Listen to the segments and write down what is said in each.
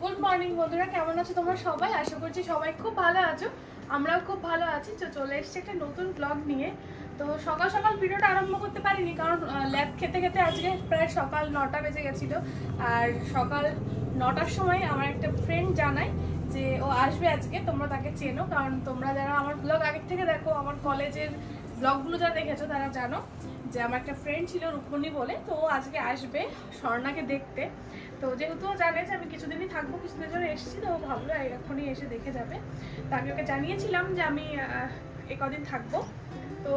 Good morning বন্ধুরা, কেমন আছো তোমরা সবাই? আশা করছি সবাই খুব ভালো আছো, আমরাও খুব ভালো আছি। তো চলে এসেছি একটা নতুন ব্লগ নিয়ে। তো সকাল সকাল ভিডিওটা আরম্ভ করতে পারিনি, কারণ ল্যাব খেতে খেতে আজকে প্রায় সকাল 9টা বেজে গেছিলো। আর সকাল 9টার সময় আমার একটা ফ্রেন্ড জানায় যে ও আসবে আজকে। তোমরা তাকে চেনো, কারণ তোমরা যারা আমার ব্লগ আগের থেকে দেখো, আমার কলেজের ব্লগগুলো যারা দেখেছো তারা জানো যে আমার একটা ফ্রেন্ড ছিল রূপমণি বলে। তো ও আজকে আসবে স্বর্ণাকে দেখতে। তো যেহেতু ও জানে যে আমি কিছুদিনই থাকবো, কিছুদিনের জন্য এসেছি, তো ও ভাবলো এখনই এসে দেখে যাবে। তো আমি ওকে জানিয়েছিলাম যে আমি কদিন থাকবো। তো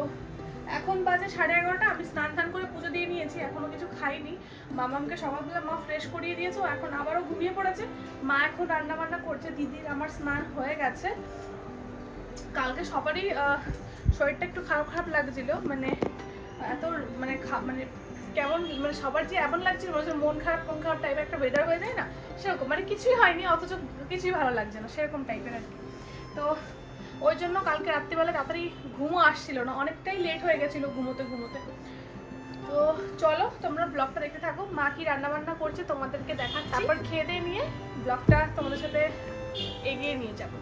এখন বাজে 11:30। আমি স্নান টান করে পুজো দিয়ে নিয়েছি, এখনও কিছু খাইনি। মামামকে সকালবেলা মা ফ্রেশ করিয়ে দিয়েছে, এখন আবারও ঘুমিয়ে পড়েছে। মা এখন রান্না বান্না করছে, দিদির আমার স্নান হয়ে গেছে। কালকে সবারই শরীরটা একটু খারাপ খারাপ লাগছিল, মানে এত মানে কেমন মানে সবার যে এমন লাগছিল মন খারাপ টাইপের একটা ওয়েদার হয়ে যায় না, সেরকম। মানে কিছুই হয়নি অথচ কিছুই ভালো লাগছে না, সেরকম টাইপের আর কি। তো ওই জন্য কালকে রাত্রিবেলা তাড়াতাড়ি ঘুমও আসছিল না, অনেকটাই লেট হয়ে গেছিলো ঘুমোতে ঘুমোতে। তো চলো তোমরা ব্লগটা দেখতে থাকো, মা কি রান্নাবান্না করছে তোমাদেরকে দেখাচ্ছি, তারপর খেয়ে দিয়ে নিয়ে ব্লগটা তোমাদের সাথে এগিয়ে নিয়ে যাবো।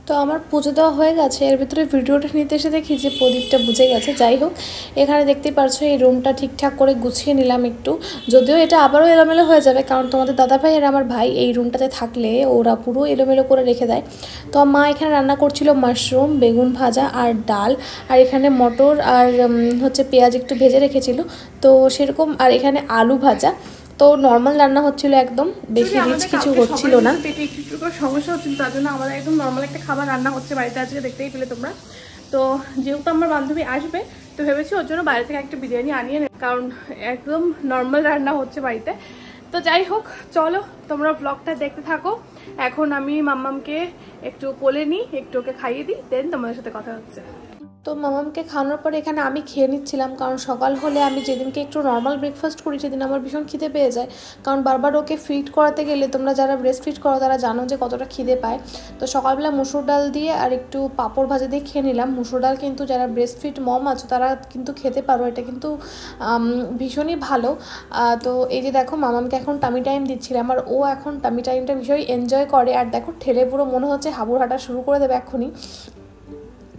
তো আমার পুজো দেওয়া হয়ে গেছে। এর ভিতরে ভিডিওটা নিতে এসে দেখি যে প্রদীপটা বুঝে গেছে। যাই হোক, এখানে দেখতেই পারছো এই রুমটা ঠিকঠাক করে গুছিয়ে নিলাম একটু, যদিও এটা আবারও এলোমেলো হয়ে যাবে, কারণ তোমাদের দাদাভাই আর আমার ভাই এই রুমটাতে থাকলে ওরা পুরো এলোমেলো করে রেখে দেয়। তো মা এখানে রান্না করছিল মাশরুম, বেগুন ভাজা আর ডাল, আর এখানে মটর আর হচ্ছে পেঁয়াজ একটু ভেজে রেখেছিল, তো সেরকম। আর এখানে আলু ভাজা। তো নর্মাল রান্না হচ্ছিল, একদম বেশি রিচ কিছু হচ্ছিল না। পেটে একটু সমস্যা হচ্ছিল, তার জন্য আমাদের একদম নর্মাল একটা খাবার রান্না হচ্ছে বাড়িতে আজকে, দেখতেই পেলে তোমরা। তো যেহেতু আমার বান্ধবী আসবে, তো ভেবেছি ওর জন্য বাইরে থেকে একটা বিরিয়ানি আনিয়ে নেব, কারণ একদম নর্মাল রান্না হচ্ছে বাড়িতে। তো যাই হোক, চলো তোমরা ব্লগটা দেখতে থাকো। এখন আমি মাম্মামকে একটু কোলে নিই, একটু ওকে খাইয়ে দিই, দেন তোমাদের সাথে কথা হচ্ছে। তো মামামকে খাওয়ানোর পরে এখানে আমি খেয়ে নিচ্ছিলাম, কারণ সকাল হলে আমি যেদিনকে একটু নর্মাল ব্রেকফাস্ট করি সেদিন আমার ভীষণ খিদে পেয়ে যায়, কারণ বারবার ওকে ফিড করাতে গেলে, তোমরা যারা ব্রেস্ট ফিড করো তারা জানো যে কতটা খিদে পায়। তো সকালবেলা মুসুর ডাল দিয়ে আর একটু পাঁপড় ভাজা দিয়ে খেয়ে নিলাম। মুসুর ডাল কিন্তু যারা ব্রেস্ট ফিড মম আছো তারা কিন্তু খেতে পারো, এটা কিন্তু ভীষণই ভালো। তো এই যে দেখো, মামামকে এখন টামি টাইম দিচ্ছিলাম, আর ও এখন টামি টাইমটা ভীষণই এনজয় করে। আর দেখো, ঠেলে পুরো মনে হচ্ছে হাবুর হাঁটা শুরু করে দেবে এক্ষুনি।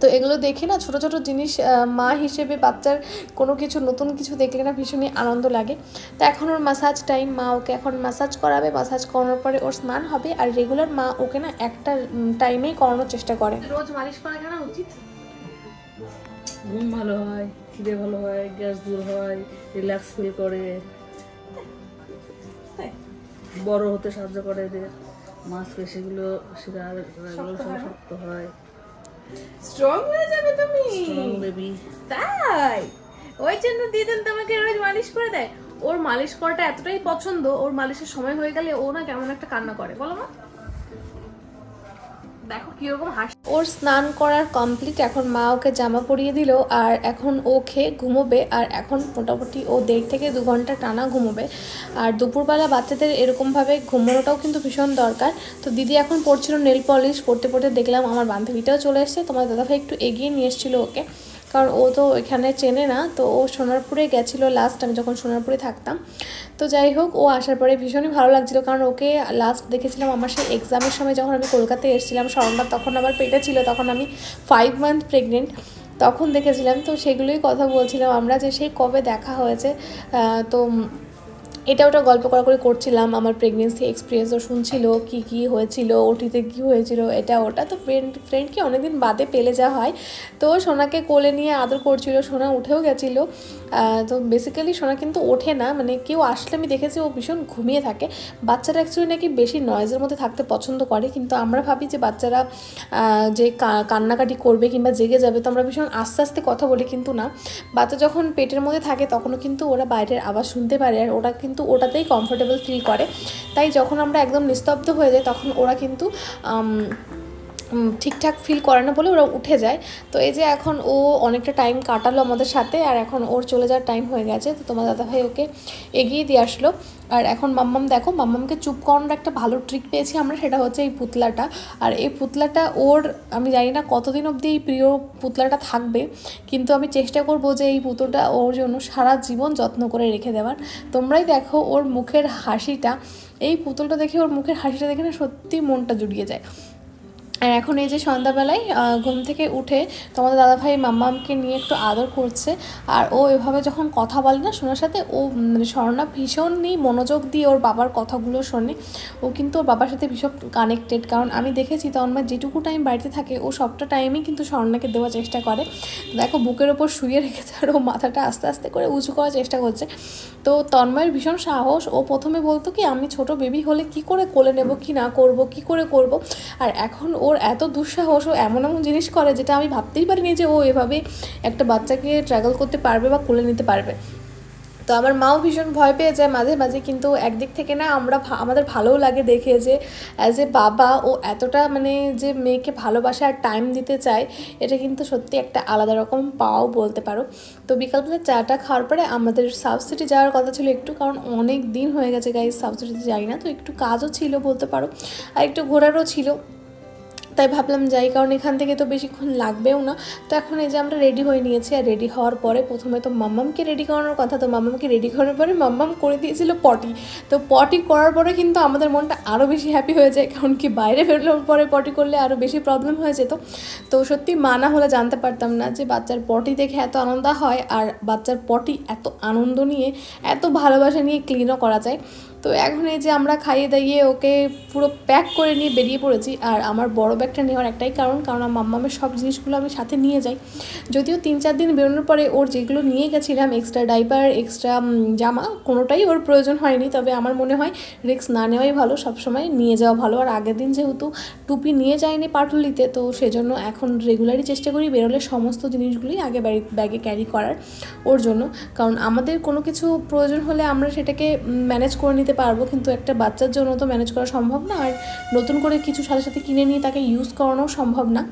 তো এগুলো দেখে না, ছোটো ছোটো জিনিস মা হিসেবে বাচ্চার কোনো কিছু নতুন কিছু দেখলে না ভীষণই আনন্দ লাগে। তো এখন ওর ম্যাসাজ টাইম, মা ওকে এখন ম্যাসাজ করাবে। ম্যাসাজ করানোর পরে ওর স্নান হবে, আর রেগুলার মা ওকে না একটা টাইমেই করানোর চেষ্টা করে। রোজ মালিশ করা কেন উচিত? ঘুম ভালো হয়, খিদে ভালো হয়, গ্যাস দূর হয়, রিল্যাক্স ফিল করে, বড় হতে সাহায্য করে, এদের মাংসপেশিগুলো শক্ত হয়, স্ট্রং হয়ে যাবে তুমি, স্ট্রং বেবি। তাই ওই জন্য দিদিন তোমাকে রোজ মালিশ করে দেয়। ওর মালিশ করাটা এতটাই পছন্দ, ওর মালিশের সময় হয়ে গেলে ও না কেমন একটা কান্না করে, বলো মা। দেখো কিরকম হাসি। ওর স্নান করার কমপ্লিট, এখন মা ওকে জামা পরিয়ে দিল, আর এখন ও খেয়ে ঘুমোবে। আর এখন মোটামুটি ও 1.5 থেকে 2 ঘন্টা টানা ঘুমোবে। আর দুপুরবেলা বাচ্চাদের এরকমভাবে ঘুমোনোটাও কিন্তু ভীষণ দরকার। তো দিদি এখন পড়ছিল নেল পলিশ, পড়তে পড়তে দেখলাম আমার বান্ধবীটাও চলে এসছে। তোমার দাদাভাই একটু এগিয়ে নিয়ে এসেছিলো ওকে, কারণ ও তো এখানে চেনে না। তো ও সোনারপুরে গেছিলো লাস্ট, আমি যখন সোনারপুরে থাকতাম। তো যাই হোক, ও আসার পরে ভীষণই ভালো লাগছিলো, কারণ ওকে লাস্ট দেখেছিলাম আমার সেই এক্সামের সময়, যখন আমি কলকাতায় এসেছিলাম। স্বর্ণা তখন আমার পেটে ছিল, তখন আমি 5 মান্থ প্রেগনেন্ট, তখন দেখেছিলাম। তো সেগুলোই কথা বলছিলাম আমরা, যে সেই কবে দেখা হয়েছে। তো এটা ওটা গল্প করা করছিলাম, আমার প্রেগনেন্সি এক্সপিরিয়েন্সও শুনছিল, কি হয়েছিল, ওটিতে কি হয়েছিল, এটা ওটা। তো ফ্রেন্ডকে অনেকদিন বাদে পেলে যা হয়। তো সোনাকে কোলে নিয়ে আদর করছিল, সোনা উঠেও গেছিলো। তো বেসিক্যালি সোনা কিন্তু ওঠে না, মানে কেউ আসলে আমি দেখেছি ও ভীষণ ঘুমিয়ে থাকে। বাচ্চারা অ্যাকচুয়ালি নাকি বেশি নয়েজের মধ্যে থাকতে পছন্দ করে, কিন্তু আমরা ভাবি যে বাচ্চারা যে কান্নাকাটি করবে কিংবা জেগে যাবে, তো আমরা ভীষণ আস্তে আস্তে কথা বলি, কিন্তু না, বাচ্চা যখন পেটের মধ্যে থাকে তখনও কিন্তু ওরা বাইরের আওয়াজ শুনতে পারে, আর ওরা কিন্তু ওটাতেই কমফোর্টেবল ফিল করে। তাই যখন আমরা একদম নিস্তব্ধ হয়ে যাই, তখন ওরা কিন্তু ঠিকঠাক ফিল করে না বলে ওরা উঠে যায়। তো এই যে এখন ও অনেকটা টাইম কাটালো আমাদের সাথে, আর এখন ওর চলে যাওয়ার টাইম হয়ে গেছে। তো তোমার দাদাভাই ওকে এগিয়ে দিয়ে আসলো। আর এখন মাম্মাম দেখো, মাম্মামকে চুপ করানোর একটা ভালো ট্রিক পেয়েছি আমরা, সেটা হচ্ছে এই পুতলাটা। আর এই পুতলাটা ওর, আমি জানি না কতদিন অবধি এই প্রিয় পুতলাটা থাকবে, কিন্তু আমি চেষ্টা করবো যে এই পুতুলটা ওর জন্য সারা জীবন যত্ন করে রেখে দেওয়ার। তোমরাই দেখো ওর মুখের হাসিটা, এই পুতুলটা দেখে ওর মুখের হাসিটা দেখে না সত্যি মনটা জুড়িয়ে যায়। আর এখন এই যে সন্ধ্যাবেলায় ঘুম থেকে উঠে তোমাদের দাদাভাই মাম্মামকে নিয়ে একটু আদর করছে। আর ও এভাবে যখন কথা বলে না সোনার সাথে, ও মানে স্বর্ণা ভীষণই মনোযোগ দিয়ে ওর বাবার কথাগুলো শোনে। ও কিন্তু ওর বাবার সাথে ভীষণ কানেক্টেড, কারণ আমি দেখেছি তন্ময় যেটুকু টাইম বাড়িতে থাকে ও সবটা টাইমেই কিন্তু স্বর্ণাকে দেওয়ার চেষ্টা করে। দেখো বুকের ওপর শুয়ে রেখেছে আর ও মাথাটা আস্তে আস্তে করে উঁচু করার চেষ্টা করছে। তো তন্ময়ের ভীষণ সাহস। ও প্রথমে বলতো কি আমি ছোট বেবি হলে কি করে কোলে নেব, কি না করব, কি করে করব। আর এখন ওর এত দুঃসাহস, ও এমন এমন জিনিস করে যেটা আমি ভাবতেই পারিনি যে ও এভাবে একটা বাচ্চাকে ট্র্যাগল করতে পারবে বা কোলে নিতে পারবে। তো আমার মাও ভীষণ ভয় পেয়ে যায় মাঝে মাঝে, কিন্তু একদিক থেকে না আমাদের ভালোও লাগে দেখে যে অ্যাজ এ বাবা ও এতটা মানে যে মেয়েকে ভালোবাসা আর টাইম দিতে চায়, এটা কিন্তু সত্যি একটা আলাদা রকম পাওয়াও বলতে পারো। তো বিকালবেলা চাটা খাওয়ার পরে আমাদের সাউথ সিটি যাওয়ার কথা ছিল একটু, কারণ অনেক দিন হয়ে গেছে গাইজ সাউথ সিটিতে যাই না, তো একটু কাজও ছিল বলতে পারো আর একটু ঘোরারও ছিল। তাই ভাবলাম যাই, কারণ এখান থেকে তো বেশিক্ষণ লাগবেও না। তো এখন এই যে আমরা রেডি হয়ে নিয়েছি, আর রেডি হওয়ার পরে প্রথমে তো মাম্মামকে রেডি করানোর কথা, তো মাম্মামকে রেডি করানোর পরে মাম্মাম করে দিয়েছিল পটি। তো পটি করার পরে কিন্তু আমাদের মনটা আরও বেশি হ্যাপি হয়ে যায়, কারণ কি বাইরে বেরোনোর পরে পটি করলে আরও বেশি প্রবলেম হয়ে যেত। তো সত্যি মা না হলে জানতে পারতাম না যে বাচ্চার পটি দেখে এত আনন্দ হয়, আর বাচ্চার পটি এত আনন্দ নিয়ে এত ভালোবাসা নিয়ে ক্লিনও করা যায়। তো এখন এই যে আমরা খাইয়ে দাইয়ে ওকে পুরো প্যাক করে নিয়ে বেরিয়ে পড়েছি। আর আমার বড় ব্যাগটা নেওয়ার একটাই কারণ আমার মাম্মামের সব জিনিসগুলো আমি সাথে নিয়ে যাই। যদিও 3-4 দিন বেরোনোর পরে ওর যেগুলো নিয়ে গেছিলাম, এক্সট্রা ডাইপার, এক্সট্রা জামা, কোনোটাই ওর প্রয়োজন হয়নি। তবে আমার মনে হয় রিস্ক না নেওয়াই ভালো, সবসময় নিয়ে যাওয়া ভালো। আর আগের দিন যেহেতু টুপি নিয়ে যায়নি পাটুলিতে, তো সেজন্য এখন রেগুলারই চেষ্টা করি বেরোলে সমস্ত জিনিসগুলোই আগে ব্যাগে ক্যারি করার ওর জন্য। কারণ আমাদের কোনো কিছু প্রয়োজন হলে আমরা সেটাকে ম্যানেজ করে নিতে পারবো, কিন্তু একটা বাচ্চার জন্য তো ম্যানেজ করা সম্ভব না, আর নতুন করে কিছু সাথে সাথে কিনে নিয়ে তাকে ইউজ করানোও সম্ভব না।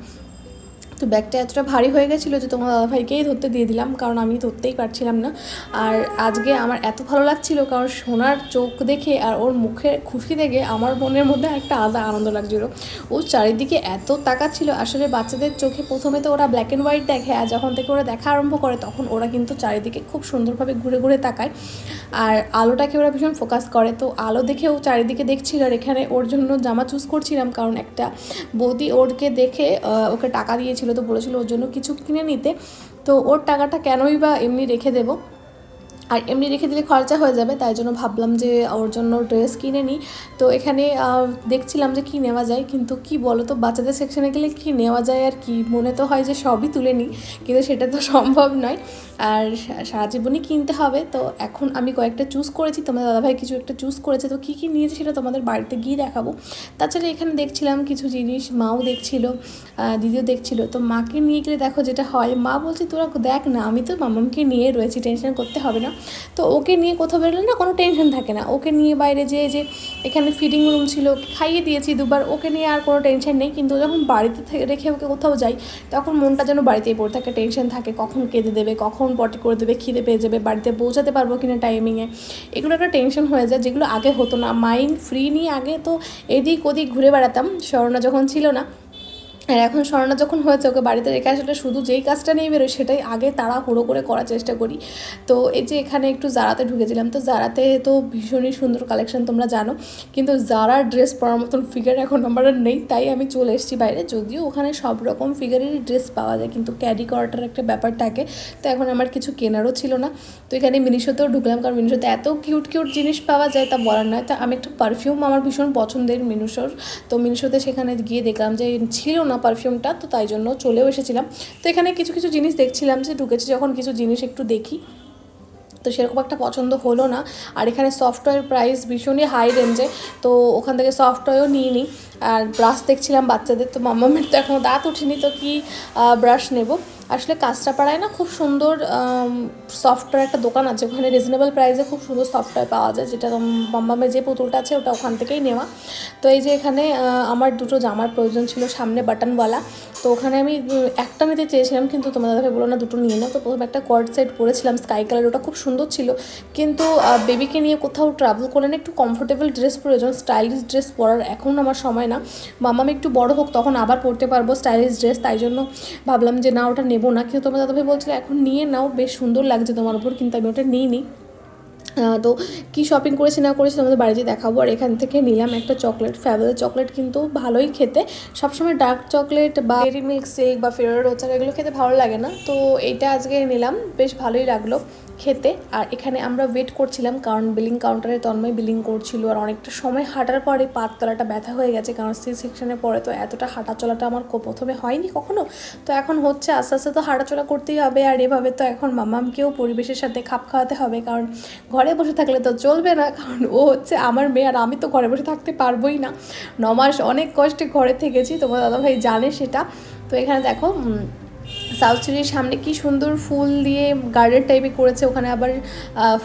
তো ব্যাগটা এতটা ভারী হয়ে গেছিলো যে তোমার দাদাভাইকেই ধরতে দিয়ে দিলাম, কারণ আমি ধরতেই পারছিলাম না। আর আজকে আমার এত ভালো লাগছিল, কারণ সোনার চোখ দেখে আর ওর মুখের খুশি দেখে আমার মনের মধ্যে একটা আলাদা আনন্দ লাগছিলো। ও চারিদিকে এত তাকাচ্ছিল, আসলে বাচ্চাদের চোখে প্রথমে তো ওরা ব্ল্যাক অ্যান্ড হোয়াইট দেখে, আর যখন থেকে ওরা দেখা আরম্ভ করে তখন ওরা কিন্তু চারিদিকে খুব সুন্দরভাবে ঘুরে ঘুরে তাকায়, আর আলোটাকে ওরা ভীষণ ফোকাস করে। তো আলো দেখে ও চারিদিকে দেখছিল। আর এখানে ওর জন্য জামা চুজ করছিলাম, কারণ একটা বৌদি ওরকে দেখে ওকে টাকা দিয়েছিল, তো বলেছিল ওর জন্য কিছু কিনে নিতে। তো ওর টাকাটা কেনই বা এমনি রেখে দেবো, আর এমনি রেখে দিলে খরচা হয়ে যাবে, তাই জন্য ভাবলাম যে ওর জন্য ড্রেস কিনে নিই। তো এখানে দেখছিলাম যে কী নেওয়া যায়, কিন্তু কি বলো তো বাচ্চাদের সেকশনে গেলে কি নেওয়া যায় আর কি, মনে তো হয় যে সবই তুলে নিই, কিন্তু সেটা তো সম্ভব নয়, আর সারা জীবনই কিনতে হবে। তো এখন আমি কয়েকটা চুজ করেছি, তোমাদের দাদাভাই কিছু একটা চুজ করেছে, তো কী কী নিয়েছে সেটা তোমাদের বাড়িতে গিয়ে দেখাবো। তাছাড়া এখানে দেখছিলাম কিছু জিনিস, মাও দেখছিল, দিদিও দেখছিল। তো মাকে নিয়ে গেলে দেখো যেটা হয়, মা বলছে তোরা দেখ না, আমি তো মামামকে নিয়ে রয়েছি, টেনশন করতে হবে না। তো ওকে নিয়ে কোথাও বেরোলে না কোনো টেনশন থাকে না, ওকে নিয়ে বাইরে যে এখানে ফিডিং রুম ছিল, খাইয়ে দিয়েছি 2বার, ওকে নিয়ে আর কোনো টেনশন নেই। কিন্তু যখন বাড়িতে রেখে ওকে কোথাও যাই, তখন মনটা যেন বাড়িতেই পড়ে থাকে, টেনশন থাকে কখন কেঁদে দেবে, কখন পটি করে দেবে, খিদে পেয়ে যাবে, বাড়িতে পৌঁছাতে পারবো কিনা টাইমিংয়ে, এগুলো একটা টেনশন হয়ে যায়, যেগুলো আগে হতো না। মাইন্ড ফ্রি নিয়ে আগে তো এদিক ওদিক ঘুরে বেড়াতাম স্বর্ণা যখন ছিল না, আর এখন স্বর্ণা যখন হয়েছে ওকে বাড়িতে রেখে আসলে শুধু যেই কাজটা নিয়ে বেরোয় সেটাই আগে তাড়াহুড়ো করে করার চেষ্টা করি। তো এই যে এখানে একটু জারাতে ঢুকেছিলাম, তো জারাতে তো ভীষণই সুন্দর কালেকশন তোমরা জানো, কিন্তু জারার ড্রেস পরার মতন ফিগার এখন আমার আর নেই, তাই আমি চলে এসেছি বাইরে। যদিও ওখানে সব রকম ফিগারেরই ড্রেস পাওয়া যায়, কিন্তু ক্যারি করাটার একটা ব্যাপার থাকে, তো এখন আমার কিছু কেনারও ছিল না। তো এখানে মিনিশোতেও ঢুকলাম, কারণ মিনিশোতে এত কিউট কিউট জিনিস পাওয়া যায় তা বলার নয়। তা আমি একটা পারফিউম আমার ভীষণ পছন্দের মিনিশোর, তো মিনিশোতে সেখানে গিয়ে দেখলাম যে ছিল না পারফিউমটা, তো তাই জন্য চলেও এসেছিলাম। তো এখানে কিছু কিছু জিনিস দেখছিলাম, যে ঢুকেছি যখন কিছু জিনিস একটু দেখি, তো সেরকম একটা পছন্দ হলো না। আর এখানে সফটওয়্যার প্রাইস ভীষণই হাই রেঞ্জে, তো ওখান থেকে সফটওয়্যারও নিয়ে নিই। আর ব্রাশ দেখছিলাম বাচ্চাদের, তো মাম্মামের তো এখনও দাঁত ওঠেনি, তো কি ব্রাশ নেব। আসলে কাঁচরাপাড়ায় না খুব সুন্দর সফটওয়্যার একটা দোকান আছে, ওখানে রিজনেবল প্রাইসে খুব সুন্দর সফটওয়্যার পাওয়া যায়, যেটা মাম্মামের যে পুতুলটা আছে ওটা ওখান থেকেই নেওয়া। তো এই যে এখানে আমার দুটো জামার প্রয়োজন ছিল সামনে বাটনওয়ালা, তো ওখানে আমি একটা নিতে চেয়েছিলাম, কিন্তু তোমার দাদাভাই বলো না দুটো নিয়ে নাও। তো প্রথমে একটা কর্ড সেট পরেছিলাম স্কাই কালার, ওটা খুব সুন্দর ছিল, কিন্তু বেবিকে নিয়ে কোথাও ট্রাভেল করলে না একটু কমফোর্টেবল ড্রেস প্রয়োজন, স্টাইলিশ ড্রেস পরার এখন আমার সময় না, মাম্মাম একটু বড় হোক তখন আবার পরতে পারবো স্টাইলিশ ড্রেস, তাই জন্য ভাবলাম যে না ওটা নেবো না। কিন্তু তোমার দাদাভাই বলছিল এখন নিয়ে নাও, বেশ সুন্দর লাগছে তোমার উপর, কিন্তু আমি ওটা নিইনি। তো কী শপিং করেছি না করেছি তোমাদের বাড়িতে দেখাবো। আর এখান থেকে নিলাম একটা চকলেট, ফ্যাভেলের চকলেট কিন্তু ভালোই খেতে, সবসময় ডার্ক চকলেট বা ডেরি মিল্ক শেক বা ফেরো রোচার এগুলো খেতে ভালো লাগে না, তো এইটা আজকে নিলাম, বেশ ভালোই লাগলো খেতে। আর এখানে আমরা ওয়েট করছিলাম, কারণ বিলিং কাউন্টারে তন্ময় বিলিং করছিল, আর অনেকটা সময় হাঁটার পরে পাততলাটা ব্যথা হয়ে গেছে, কারণ সি সেকশনে পরে তো এতটা হাঁটা চলাটা আমার প্রথমে হয়নি কখনো, তো এখন হচ্ছে, আস্তে আস্তে তো হাঁটাচলা করতেই হবে। আর এভাবে তো এখন মামামকেও পরিবেশের সাথে খাপ খাওয়াতে হবে, কারণ ঘরে বসে থাকলে তো চলবে না, কারণ ও হচ্ছে আমার মেয়ে, আর আমি তো ঘরে বসে থাকতে পারবোই না। 9 মাস অনেক কষ্টে ঘরে থেকেছি, তোমার দাদাভাই জানে সেটা। তো এখানে দেখো সাউথ সিটির সামনে কি সুন্দর ফুল দিয়ে গার্ডেন টাইপের করেছে, ওখানে আবার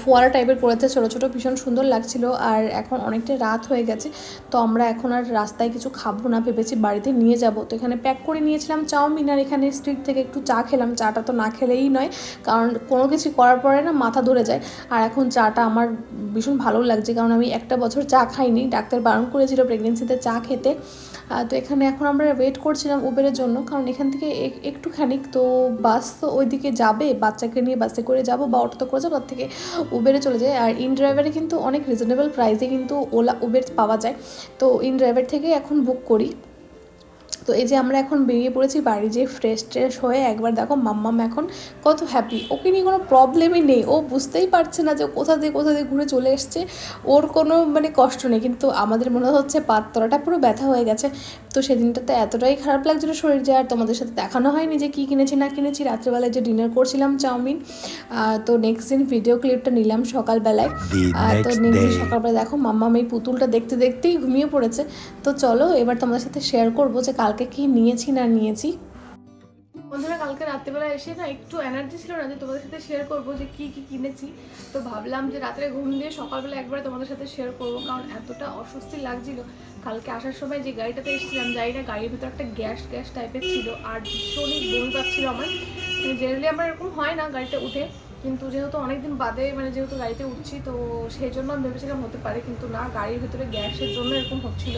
ফোয়ারা টাইপের করেছে ছোটো ছোটো, ভীষণ সুন্দর লাগছিল। আর এখন অনেকটা রাত হয়ে গেছে, তো আমরা এখন আর রাস্তায় কিছু খাবো না, ভেবেছি বাড়িতে নিয়ে যাব। তো এখানে প্যাক করে নিয়েছিলাম চাউমিন, আর এখানে স্ট্রিট থেকে একটু চা খেলাম, চাটা তো না খেলেই নয়, কারণ কোনো কিছু করার পরে না মাথা ধরে যায়। আর এখন চাটা আমার ভীষণ ভালো লাগছে, কারণ আমি একটা বছর চা খাইনি, ডাক্তার বারণ করেছিল প্রেগনেন্সিতে চা খেতে। তো এখানে এখন আমরা ওয়েট করছিলাম উবেরের জন্য, কারণ এখান থেকে একটুখানি তো বাস তো ওইদিকে যাবে, বাচ্চাকে নিয়ে বাসে করে যাব বা অটোতে করে যাবো, তার থেকে উবেরে চলে যায়। আর ইন ড্রাইভারে কিন্তু অনেক রিজনেবল প্রাইসে কিন্তু ওলা উবের পাওয়া যায়, তো ইন ড্রাইভার থেকে এখন বুক করি। তো এই যে আমরা এখন বেরিয়ে পড়েছি বাড়ি, যে ফ্রেশ ট্রেশ হয়ে একবার দেখো মাম্মাম এখন কত হ্যাপি, ওকে নিয়ে কোনো প্রবলেমই নেই, ও বুঝতেই পারছে না যে কোথা দিয়ে ঘুরে চলে এসছে, ওর কোনো মানে কষ্ট নেই, কিন্তু আমাদের মনে হচ্ছে পাততলাটা পুরো ব্যথা হয়ে গেছে। তো সেদিনটাতে এতটাই খারাপ লাগছিলো শরীর, যে আর তোমাদের সাথে দেখানো হয়নি যে কী কিনেছি না কিনেছি। রাত্রেবেলায় যে ডিনার করছিলাম চাউমিন, তো নেক্সট দিন ভিডিও ক্লিপটা নিলাম সকালবেলায়। তো নেক্সট দিন সকালবেলায় দেখো মাম্মাম এই পুতুলটা দেখতে দেখতেই ঘুমিয়ে পড়েছে। তো চলো এবার তোমাদের সাথে শেয়ার করবো যে কালকে কি নিয়েছি না নিয়েছি। বন্ধুরা কালকে রাত্রেবেলা এসে না একটু এনার্জি ছিল না যে তোমাদের সাথে শেয়ার করবো যে কি কি কিনেছি, তো ভাবলাম যে রাত্রে ঘুম দিয়ে সকালবেলা একবারে তোমাদের সাথে শেয়ার করবো, কারণ এতটা অস্বস্তি লাগছিল। কালকে আসার সময় যে গাড়িটাতে এসেছিলাম, যাই না গাড়ির ভিতরে একটা গ্যাস টাইপের ছিল, আর ভীষণই বমি পাচ্ছিল আমার। জেনারেলি আমার এরকম হয় না গাড়িতে উঠে, কিন্তু যেহেতু অনেকদিন বাদে যেহেতু গাড়িতে উঠছি, তো সেই জন্য আমি ভেবেছিলাম হতে পারে, কিন্তু না, গাড়ির ভিতরে গ্যাসের জন্য এরকম হচ্ছিল।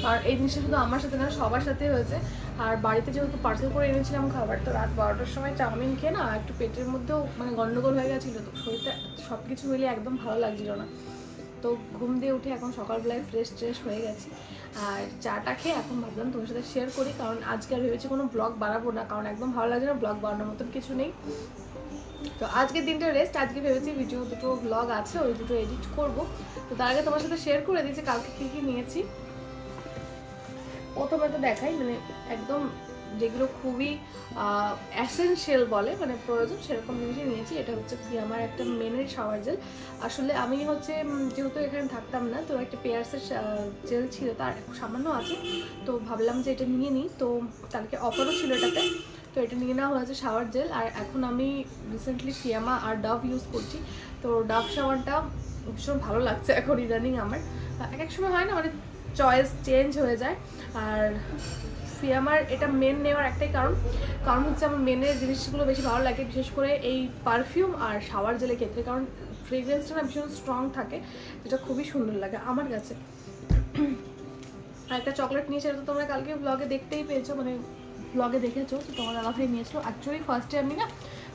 আর এই জিনিসটা শুধু আমার সাথে না, সবার সাথে হয়েছে। আর বাড়িতে যেহেতু পার্সেল করে এনেছিলাম খাবার, তো রাত 12টার সময় চাউমিন খেয়ে না একটু পেটের মধ্যেও গন্ডগোল হয়ে গেছিলো, তো শরীরটা সব কিছু মিলিয়ে একদম ভালো লাগছিল না। তো ঘুম দিয়ে উঠে এখন সকালবেলায় ফ্রেশ হয়ে গেছি, আর চাটা খেয়ে এখন ভাবলাম তোমার সাথে শেয়ার করি, কারণ আজকে আর ভেবেছি কোনো ব্লগ বানাবো না, কারণ একদম ভালো লাগছে না, ব্লগ বানানোর মতন কিছু নেই। তো আজকের দিনটা রেস্ট, আজকে ভেবেছি ভিডিও দুটো ব্লগ আছে ওই দুটো এডিট করব। তো তার আগে তোমার সাথে শেয়ার করে দিয়েছি কালকে কী কী নিয়েছি। প্রথমে তো দেখাই, একদম যেগুলো খুবই এসেনশিয়াল বলে, প্রয়োজন, সেরকম জিনিসই নিয়েছি। এটা হচ্ছে আমার একটা মেনের শাওয়ার জেল। আসলে আমি যেহেতু এখানে থাকতাম না, তো একটা পেয়ার্সের জেল ছিল, তার সামান্য আছে, তো ভাবলাম যে এটা নিয়ে নিই। তো কালকে অফারও ছিল এটাতে, তো এটা নিয়ে নেওয়া হয়েছে শাওয়ার জেল। আর এখন আমি রিসেন্টলি ফিয়ামা আর ডাভ ইউজ করছি, তো ডাভ শাওয়ারটা ভীষণ ভালো লাগছে এখন ইদানিং আমার। এক সময় হয় না চয়েস চেঞ্জ হয়ে যায়। আর ফিয়ামার এটা মেন নেওয়ার একটাই কারণ হচ্ছে আমার মেনের জিনিসগুলো বেশি ভালো লাগে, বিশেষ করে এই পারফিউম আর শাওয়ার জেলের ক্ষেত্রে, কারণ ফ্রেগরেন্সটা না ভীষণ স্ট্রং থাকে, যেটা খুবই সুন্দর লাগে আমার কাছে। আর একটা চকলেট নিয়েছে, এটা তো তোমরা কালকে ব্লগে দেখতেই পেয়েছো, ব্লগে দেখেছো, তো তোমার দাদাভাই নিয়েছিল। অ্যাকচুয়ালি ফার্স্টে আমি না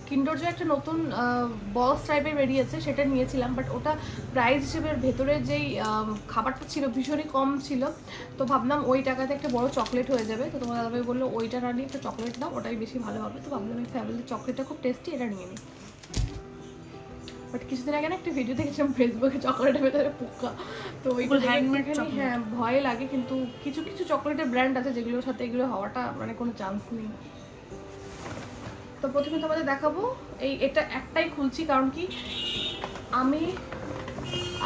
কিন্ডার জয় একটা নতুন বক্স টাইপের বেরিয়েছে, সেটা নিয়েছিলাম, বাট ওটা প্রাইস হিসেবে ভেতরে যেই খাবারটা ছিল ভীষণই কম ছিল, তো ভাবলাম ওই টাকাতে একটা বড় চকলেট হয়ে যাবে। তো তোমার দাদাভাই বললো ওইটা না নিয়ে একটা চকলেট নাও, ওটাই বেশি ভালো হবে। তো ভাবলাম এই ফ্যামিলির চকলেটটা খুব টেস্টি, এটা নিয়ে নিই। বাট কিছুদিন আগে না একটা ভিডিও দেখেছিলাম ফেসবুকে, চকলেটের ভেতরে পোকা, তো ওইগুলো হ্যান্ডমেড, হ্যাঁ ভয় লাগে, কিন্তু কিছু কিছু চকলেটের ব্র্যান্ড আছে যেগুলোর সাথে এগুলো হওয়াটা কোনো চান্স নেই। তো প্রথমে তোমাদের দেখাবো এটা একটাই খুলছি, কারণ কি আমি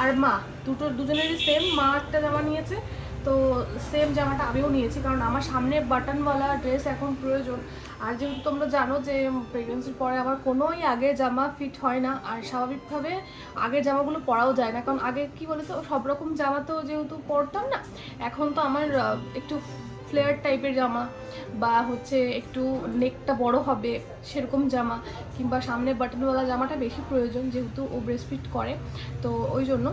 আর মা দুজনেরই সেম, মা একটা জামা নিয়েছে, তো তো সেম জামাটা আমিও নিয়েছি, কারণ আমার সামনে বাটনওয়ালা ড্রেস এখন প্রয়োজন। আর যেহেতু তোমরা জানো যে প্রেগনেন্সির পরে আমার কোনোই আগের জামা ফিট হয় না, আর স্বাভাবিকভাবে আগের জামাগুলো পরাও যায় না, কারণ আগে কি বলে তো সব রকম জামা তো যেহেতু পরতাম না, এখন তো আমার একটু ফ্লেয়ার টাইপের জামা বা হচ্ছে একটু নেকটা বড় হবে সেরকম জামা, কিংবা সামনে বাটনওয়ালা জামাটা বেশি প্রয়োজন যেহেতু ও ব্রেস্ট ফিট করে, তো ওই জন্য।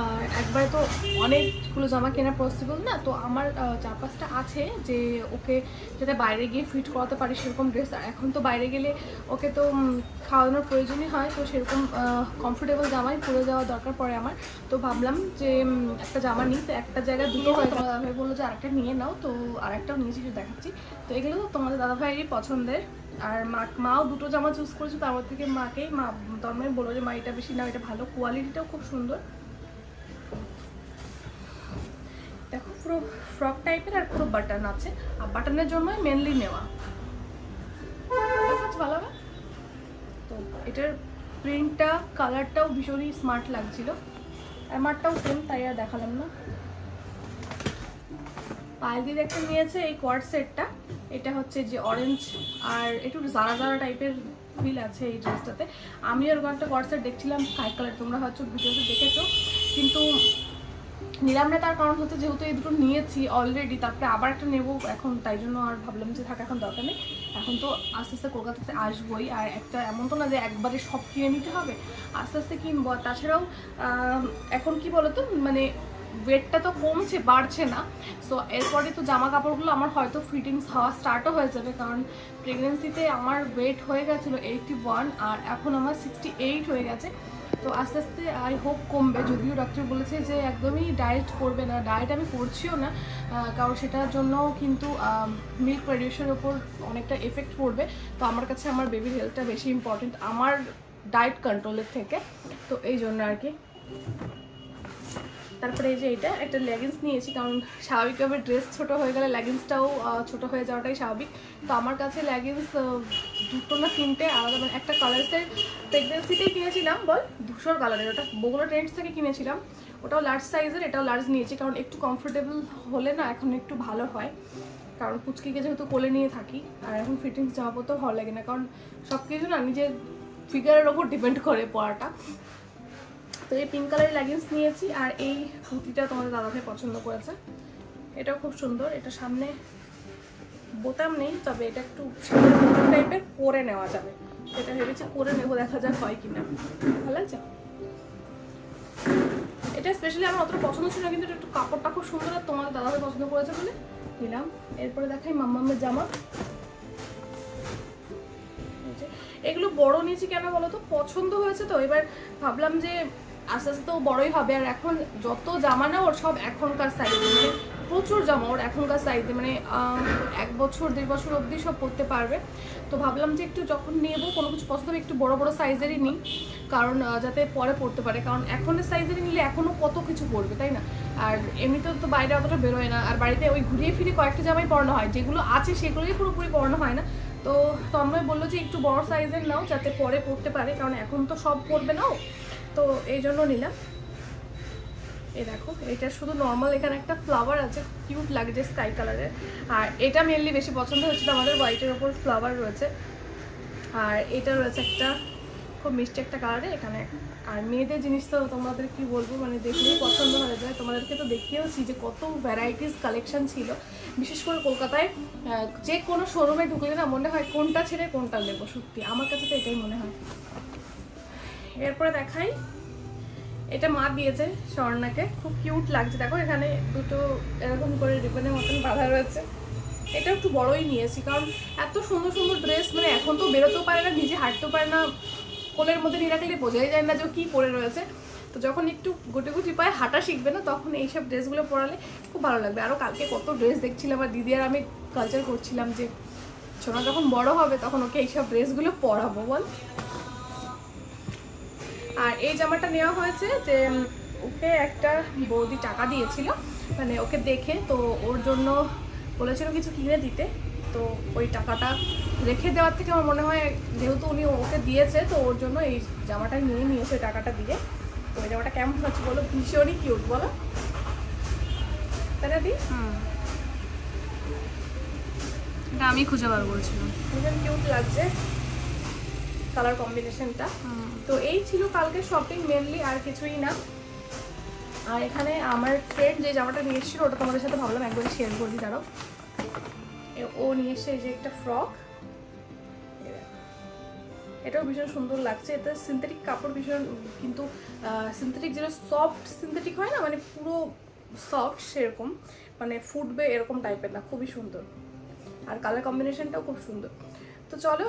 আর একবারে তো অনেকগুলো জামা কেনা পসিবল না, তো আমার 4-5টা আছে যে ওকে যাতে বাইরে গিয়ে ফিট করাতে পারি সেরকম ড্রেস। আর এখন তো বাইরে গেলে ওকে তো খাওয়ানোর প্রয়োজনই হয়, তো সেরকম কমফোর্টেবল জামাই পরে যাওয়া দরকার পড়ে আমার। তো ভাবলাম যে একটা জামা নিই, তো একটা জায়গায় দুটো হয়, তোমার দাদাভাই বললো যে আরেকটা নিয়ে নাও, তো আরেকটাও নিয়েছি, সেটা দেখাচ্ছি। তো এগুলো তো তোমাদের দাদাভাইয়েরই পছন্দের, আর মাও দুটো জামা চুজ করেছে, তারপর থেকে মাকেই তন্ময় বললো যে মা এটা বেশি নাও, এটা ভালো, কোয়ালিটিটাও খুব সুন্দর। দেখো পুরো ফ্রক টাইপের আর পুরো বাটন আছে, আর বাটনের জন্যই মেনলি নেওয়া, ভালো হবে। তো এটার প্রিন্টটা কালারটাও ভীষণই স্মার্ট লাগছিল, আমারটাও সেম, তাই আর দেখালাম না। পায়েলদির একটা নিয়েছে এই কোয়ার্ড সেটটা, এটা হচ্ছে যে অরেঞ্জ আর একটু জারা জারা টাইপের ফিল আছে এই ড্রেসটাতে। আমি ওরকম একটা কোয়ার্ড সেট দেখছিলাম স্কাই কালার, তোমরা হয়তো ভিডিওতে দেখেছো, কিন্তু নিলাম না, তার কারণ হচ্ছে যেহেতু এই দুটো নিয়েছি অলরেডি, তারপরে আবার একটা নেবো এখন, তাই জন্য আর ভাবলাম যে থাকা এখন দরকার নেই, এখন তো আস্তে আস্তে কলকাতাতে আসবোই, আর একটা এমন তো না যে একবারে সব কিনে নিতে হবে, আস্তে আস্তে কিনবো। আর তাছাড়াও এখন কি বলতো মানে ওয়েটটা তো কমছে, বাড়ছে না, সো এরপরে তো জামা কাপড়গুলো আমার হয়তো ফিটিংস হওয়া স্টার্টও হয়ে যাবে, কারণ প্রেগনেন্সিতে আমার ওয়েট হয়ে গেছিলো 81 আর এখন আমার 68 হয়ে গেছে। তো আস্তে আস্তে আই হোপ কমবে, যদিও ডক্টর বলেছে যে একদমই ডায়েট করবে না, ডায়েট আমি করছিও না, কারণ সেটার জন্য কিন্তু মিল্ক প্রডিউসের ওপর অনেকটা এফেক্ট পড়বে। তো আমার কাছে আমার বেবির হেলথটা বেশি ইম্পর্টেন্ট আমার ডায়েট কন্ট্রোলের থেকে, তো এই জন্য আর কি। তারপরে এই যে এটা একটা লেগিংস নিয়েছি, কারণ স্বাভাবিকভাবে ড্রেস ছোট হয়ে গেলে লেগিংসটাও ছোট হয়ে যাওয়াটাই স্বাভাবিক। তো আমার কাছে লেগিংস দুটো না তিনটে আলাদা, মানে একটা কালার্সের প্রেগনেন্সিতেই কিনেছিলাম, বল ধূসর কালারের, ওটা বগুড়া ট্রেন্ডস থেকে কিনেছিলাম, ওটাও লার্জ সাইজের, এটাও লার্জ নিয়েছি, কারণ একটু কমফোর্টেবল হলে না এখন একটু ভালো হয়, কারণ পুচকিকে যেহেতু কোলে নিয়ে থাকি, আর এখন ফিটিংস জামা পরতেও ভালো লাগে না, কারণ সব কিছু না নিজের ফিগারের ওপর ডিপেন্ড করে পরাটা। তো এই পিঙ্ক কালারের লেগিংস নিয়েছি, আর এই কুর্তিটা তোমাদের দাদাভাই পছন্দ করেছে, এটাও খুব সুন্দর, এটা সামনে বোতাম নেই, তবে এটা একটু বোতাম টাইপের পরে নেওয়া যাবে, এটা ভেবেছি পরে নেবো, দেখা যাক হয় কিনা। ভালো লাগছে এটা, স্পেশালি আমার অতটা পছন্দ ছিল না, কিন্তু একটু কাপড়টা খুব সুন্দর, আর তোমাদের দাদাভাই পছন্দ করেছে বলে নিলাম। এরপরে দেখাই মাম্মামের জামা, এগুলো বড় নিয়েছি কেন বলো তো, পছন্দ হয়েছে, তো এবার ভাবলাম যে আস্তে আস্তে তো বড়ই হবে, আর এখন যত জামা না ওর সব এখনকার সাইজে, মানে প্রচুর জামা ওর এখনকার সাইজে, মানে 1 বছর 1.5 বছর অবধি সব পরতে পারবে। তো ভাবলাম যে একটু যখন নেবো কোনো কিছু পছন্দ হবে একটু বড় বড় সাইজেরই নিই, কারণ যাতে পরে পরতে পারে, কারণ এখনের সাইজেরই নিলে এখনও কত কিছু পরবে, তাই না? আর এমনিতেও তো বাইরে অতটা বেরোয় না, আর বাড়িতে ওই ঘুরিয়ে ফিরে কয়েকটা জামাই পরানো হয়, যেগুলো আছে সেগুলোই পুরোপুরি পরানো হয় না। তো তন্ময় বললো যে একটু বড় সাইজের নাও যাতে পরে পরতে পারে, কারণ এখন তো সব পরবে নাও, তো এই জন্য নিলাম। এই দেখো এটা শুধু নর্মাল, এখানে একটা ফ্লাওয়ার আছে, কিউট লাগছে স্কাই কালারের, আর এটা মেনলি বেশি পছন্দ হচ্ছিল আমাদের, হোয়াইটের ওপর ফ্লাওয়ার রয়েছে, আর এটা রয়েছে একটা খুব মিষ্টি একটা কালারে এখানে। আর মেয়েদের জিনিস তো তোমাদের কি বলবো, মানে দেখলেই পছন্দ হয়ে যায়, তোমাদেরকে তো দেখিয়েওছি যে কত ভ্যারাইটিস কালেকশন ছিল, বিশেষ করে কলকাতায় যে কোনো শোরুমে ঢুকলে না মনে হয় কোনটা ছেড়ে কোনটা নেবো, সত্যি আমার কাছে তো এটাই মনে হয়। এরপরে দেখাই, এটা মা দিয়েছে স্বর্ণাকে, খুব কিউট লাগছে, দেখো এখানে দুটো এরকম করে রিবনের মতন বাঁধা রয়েছে, এটা একটু বড়ই নিয়েছি, কারণ এত সুন্দর সুন্দর ড্রেস, মানে এখন তো বেরোতেও পারে না, নিজে হাঁটতেও পারে না, কোলের মধ্যে নিয়ে রাখলে বোঝাই যায় না যে কী পরে রয়েছে, তো যখন একটু গুটি গুটি পায়ে হাঁটা শিখবে না তখন এইসব ড্রেসগুলো পরালে খুব ভালো লাগবে। আরও কালকে কত ড্রেস দেখছিলাম, আর দিদি আর আমি কালচার করছিলাম যে সোনা যখন বড় হবে তখন ওকে এইসব ড্রেসগুলো পরাবো বল। আর এই জামাটা নেওয়া হয়েছে যে ওকে একটা বৌদি টাকা দিয়েছিল, মানে ওকে দেখে, তো ওর জন্য বলেছিল কিছু কিনে দিতে, তো ওই টাকাটা রেখে দেওয়ার থেকে আমার মনে হয় যেহেতু উনি ওকে দিয়েছে, তো ওর জন্য এই জামাটা নিয়ে নিয়েছে টাকাটা দিয়ে। তো এই জামাটা কেমন হচ্ছে বলো, ভীষণই কিউট বলো, তারা দি এটা আমি খুঁজে বার করেছিলাম, ভীষণ কিউট লাগছে কালার কম্বিনেশনটা। তো এই ছিল কালকে শপিং মেনলি, আর কিছুই না। আর এখানে আমার ফ্রেন্ড যে জামাটা নিয়ে এসেছিল ওটা তোমাদের সাথে ভাবলাম একবার শেয়ার করি। দাঁড়াও, ও নিয়ে এসছে এই যে একটা ফ্রক, এটাও ভীষণ সুন্দর লাগছে। এটা সিনথেটিক কাপড় ভীষণ, কিন্তু সিনথেটিক যেটা সফট সিনথেটিক হয় না, মানে পুরো সফট সেরকম, মানে ফুটবে এরকম টাইপের না, খুবই সুন্দর। আর কালার কম্বিনেশনটাও খুব সুন্দর। তো চলো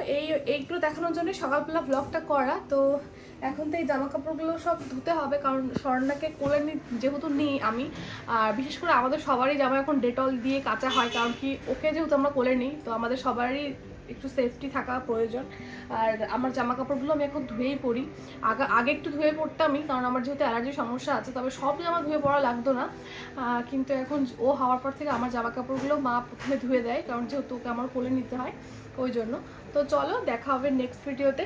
এইগুলো দেখানোর জন্য সকালবেলা ব্লগটা করা। তো এখন তো এই জামা কাপড়গুলো সব ধুতে হবে, কারণ স্বর্ণাকে কোলে যেহেতু নিই আমি, আর বিশেষ করে আমাদের সবারই জামা এখন ডেটল দিয়ে কাচা হয়, কারণ কি ওকে যেহেতু আমরা কোলে নিই, তো আমাদের সবারই একটু সেফটি থাকা প্রয়োজন। আর আমার জামা কাপড়গুলো আমি এখন ধুয়েই পরি, আগে একটু ধুয়ে পড়তামই, কারণ আমার যেহেতু অ্যালার্জির সমস্যা আছে, তবে সব জামা ধুয়ে পড়া লাগতো না। কিন্তু এখন ও হওয়ার পর থেকে আমার জামা কাপড়গুলো মা প্রথমে ধুয়ে দেয়, কারণ যেহেতু ওকে আমার কোলে নিতে হয় ওই জন্য। তো চলো দেখা হবে নেক্সট ভিডিওতে।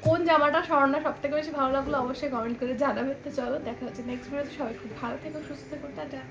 কোন জামাটা স্বর্ণা সব থেকে বেশি ভালো লাগলো অবশ্যই কমেন্ট করে জানাবে। তো চলো দেখা হচ্ছে নেক্সট ভিডিওতে। সবাই খুব ভালো থেকো, সুস্থ থেকো, টাটা।